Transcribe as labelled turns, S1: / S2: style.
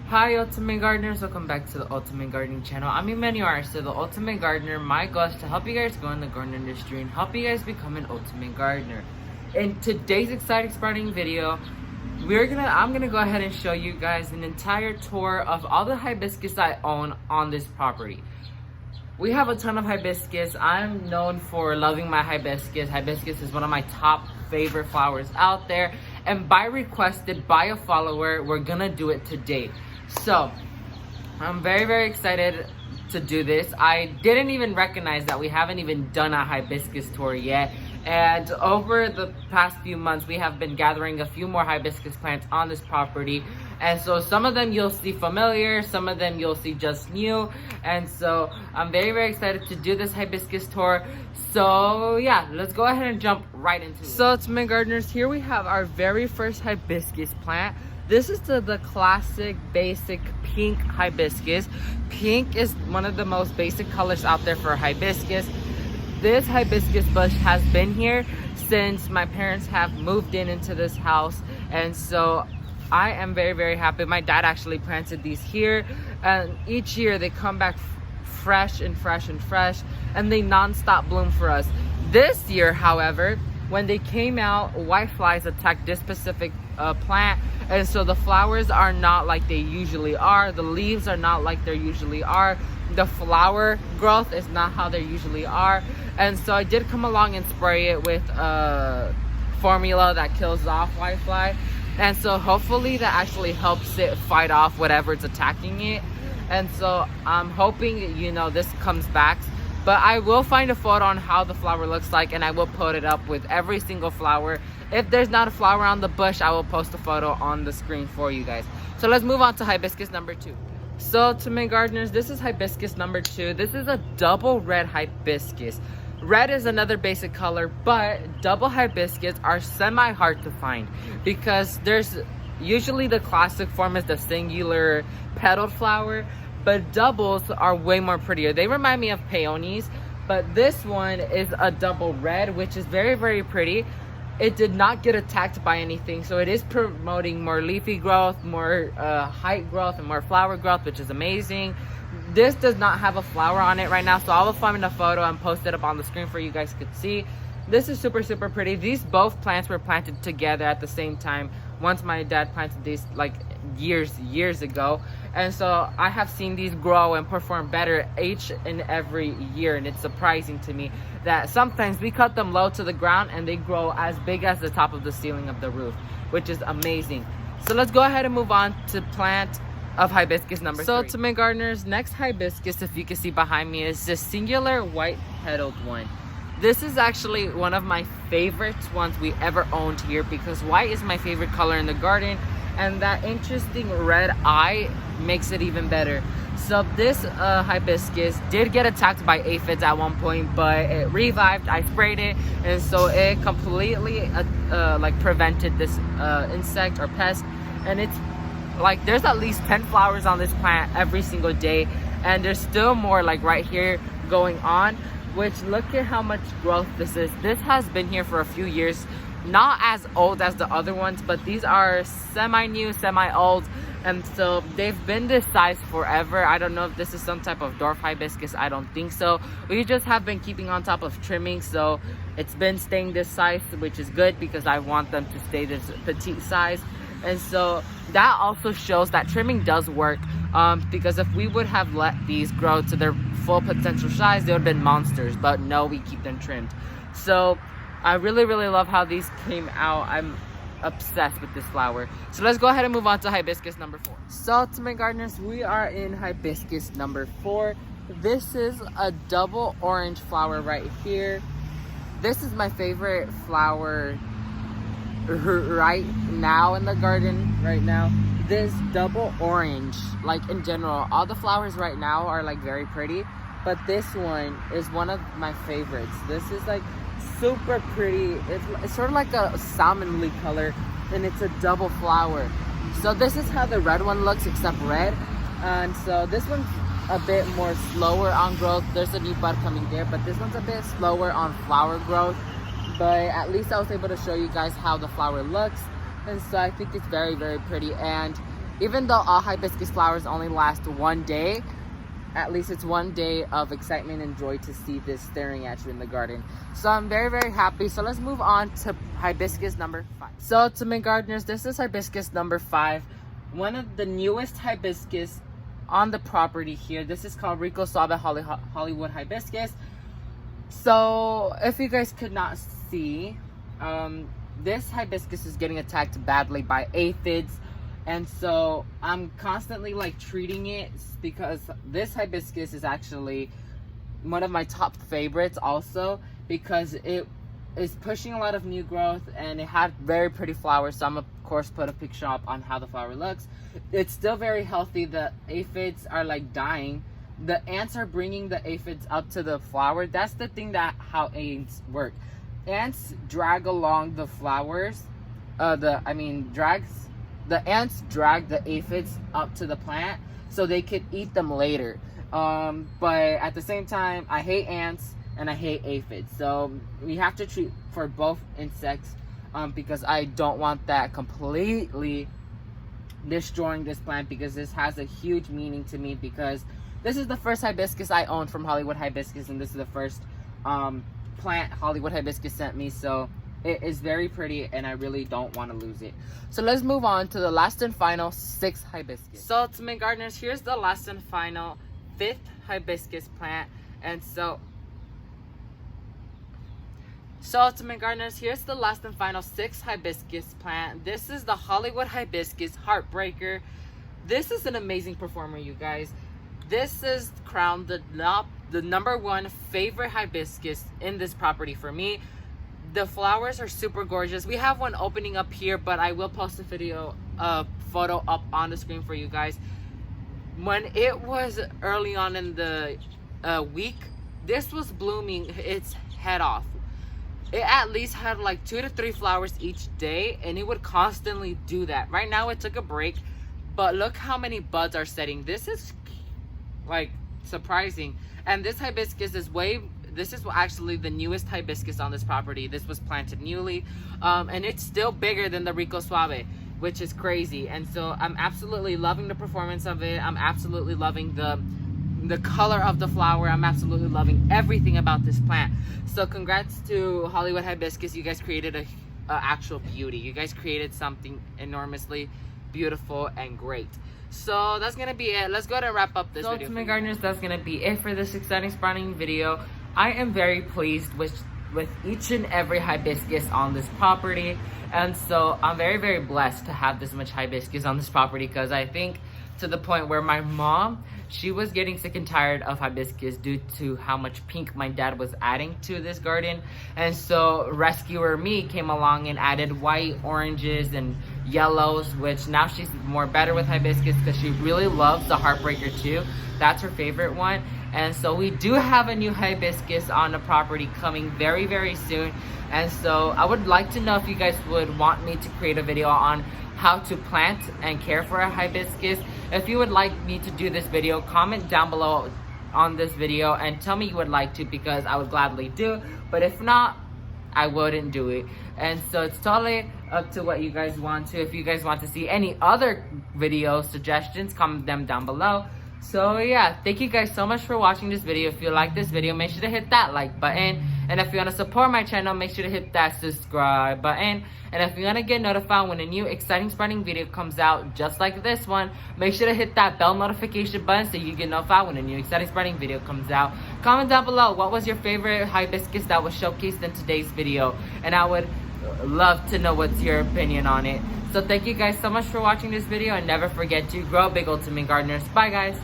S1: Hi Ultimate Gardeners, welcome back to the Ultimate Gardening channel. I'm Emmanuel, so the Ultimate Gardener. My goal is to help you guys grow in the garden industry and help you guys become an Ultimate Gardener. In today's exciting video, I'm gonna go ahead and show you guys an entire tour of all the hibiscus I own on this property. We have a ton of hibiscus. I'm known for loving my hibiscus. Hibiscus is one of my top favorite flowers out there, and by requested by a follower, we're gonna do it today. So I'm very excited to do this. I didn't even recognize that we haven't even done a hibiscus tour yet, and over the past few months we have been gathering a few more hibiscus plants on this property, and so some of them you'll see familiar, some of them you'll see just new, and so I'm very excited to do this hibiscus tour. So yeah, let's go ahead and jump right into it. So to my gardeners, here we have our very first hibiscus plant. This is the classic basic pink hibiscus. Pink is one of the most basic colors out there for hibiscus. This hibiscus bush has been here since my parents have moved into this house, and so I am very happy. My dad actually planted these here, and each year they come back fresh, and they non-stop bloom for us. This year, however, when they came out, white flies attacked this specific plant, and so the flowers are not like they usually are, the leaves are not like they usually are, the flower growth is not how they usually are, and so I did come along and spray it with a formula that kills off white fly, and so hopefully that actually helps it fight off whatever's attacking it. And so I'm hoping, this comes back. But I will find a photo on how the flower looks like, and I will put it up with every single flower. If there's not a flower on the bush, I will post a photo on the screen for you guys. So let's move on to hibiscus number 2. So to my gardeners, this is hibiscus number 2. This is a double red hibiscus. Red is another basic color, but double hibiscus are semi-hard to find because there's usually the classic form is the singular petaled flower, but doubles are way more prettier. They remind me of peonies, but this one is a double red, which is very pretty. It did not get attacked by anything, so it is promoting more leafy growth, more height growth, and more flower growth, which is amazing. This does not have a flower on it right now, so I will find a photo and post it up on the screen for you guys to see. This is super pretty. These both plants were planted together at the same time. Once my dad planted these like years ago, and so I have seen these grow and perform better each and every year, and it's surprising to me that sometimes we cut them low to the ground and they grow as big as the top of the ceiling of the roof, which is amazing. So let's go ahead and move on to plant of hibiscus number 3. So to my gardeners, next hibiscus, if you can see behind me, is this singular white petaled one. This is actually one of my favorite ones we ever owned here because white is my favorite color in the garden, and that interesting red eye makes it even better. So this hibiscus did get attacked by aphids at one point, but it revived. I sprayed it, and so it completely prevented this insect or pest, and it's like there's at least 10 flowers on this plant every single day, and there's still more like right here going on, which look at how much growth this is. This has been here for a few years, not as old as the other ones, but these are semi-new, semi-old, and so they've been this size forever. I don't know if this is some type of dwarf hibiscus, I don't think so. We just have been keeping on top of trimming, so it's been staying this size, which is good because I want them to stay this petite size. And so that also shows that trimming does work, because if we would have let these grow to their full potential size, they would have been monsters, but no, we keep them trimmed. So I really love how these came out. I'm obsessed with this flower. So let's go ahead and move on to hibiscus number 4. So to my gardeners, we are in hibiscus number 4. This is a double orange flower right here. This is my favorite flower right now in the garden right now. This double orange, like in general, all the flowers right now are like very pretty, but this one is one of my favorites. This is like super pretty. It's sort of like a salmonly color, and it's a double flower. So this is how the red one looks, except red. And so this one's a bit more slower on growth. There's a new bud coming there, but this one's a bit slower on flower growth. But at least I was able to show you guys how the flower looks, and so I think it's very pretty. And even though all hibiscus flowers only last one day, at least it's one day of excitement and joy to see this staring at you in the garden. So I'm very, very happy. So let's move on to hibiscus number 5. So ultimate gardeners, this is hibiscus number 5. One of the newest hibiscus on the property here. This is called Rico Suave Hollywood Hibiscus. So if you guys could not see, this hibiscus is getting attacked badly by aphids. And so I'm constantly like treating it, because this hibiscus is actually one of my top favorites also, because it is pushing a lot of new growth and it had very pretty flowers. So I'm of course put a picture up on how the flower looks. It's still very healthy. The aphids are like dying. The ants are bringing the aphids up to the flower. That's the thing, that how ants work. Ants drag along the flowers. The ants drag the aphids up to the plant so they could eat them later. But at the same time, I hate ants and I hate aphids. So we have to treat for both insects, because I don't want that completely destroying this plant, because this has a huge meaning to me, because this is the first hibiscus I own from Hollywood Hibiscus, and this is the first plant Hollywood Hibiscus sent me. So it is very pretty and I really don't want to lose it. So let's move on to the last and final 6th hibiscus. So ultimate gardeners, here's the last and final 5th hibiscus plant. And so ultimate gardeners, here's the last and final 6th hibiscus plant. This is the Hollywood Hibiscus Heartbreaker. This is an amazing performer, you guys. This is crowned the number 1 favorite hibiscus in this property for me. The flowers are super gorgeous. We have one opening up here, but I will post a photo up on the screen for you guys. When it was early on in the week, this was blooming its head off. It at least had like 2 to 3 flowers each day, and it would constantly do that. Right now it took a break, but look how many buds are setting. This is like surprising. And this hibiscus is this is actually the newest hibiscus on this property. This was planted newly, and it's still bigger than the Rico Suave, which is crazy. And so I'm absolutely loving the performance of it. I'm absolutely loving the color of the flower. I'm absolutely loving everything about this plant. So congrats to Hollywood Hibiscus. You guys created a actual beauty. You guys created something enormously beautiful and great. So that's gonna be it. Let's go ahead and wrap up this video. So ultimate gardeners, that's gonna be it for this exciting sprouting video. I am very pleased with each and every hibiscus on this property, and so I'm very, very blessed to have this much hibiscus on this property, because I think to the point where my mom, she was getting sick and tired of hibiscus due to how much pink my dad was adding to this garden. And so rescuer me came along and added white, oranges, and yellows, which now she's more better with hibiscus because she really loves the Heartbreaker too. That's her favorite one. And so we do have a new hibiscus on the property coming very, very soon. And so I would like to know if you guys would want me to create a video on how to plant and care for a hibiscus. If you would like me to do this video, comment down below on this video and tell me you would like to, because I would gladly do. But if not, I wouldn't do it. And so it's totally up to what you guys want to. If you guys want to see any other video suggestions, comment them down below. So yeah, thank you guys so much for watching this video. If you like this video, make sure to hit that like button. And if you want to support my channel, make sure to hit that subscribe button. And if you want to get notified when a new exciting sprouting video comes out just like this one, make sure to hit that bell notification button so you get notified when a new exciting sprouting video comes out. Comment down below what was your favorite hibiscus that was showcased in today's video, and I would love to know what's your opinion on it. So thank you guys so much for watching this video, and never forget to grow big, ultimate gardeners. Bye guys.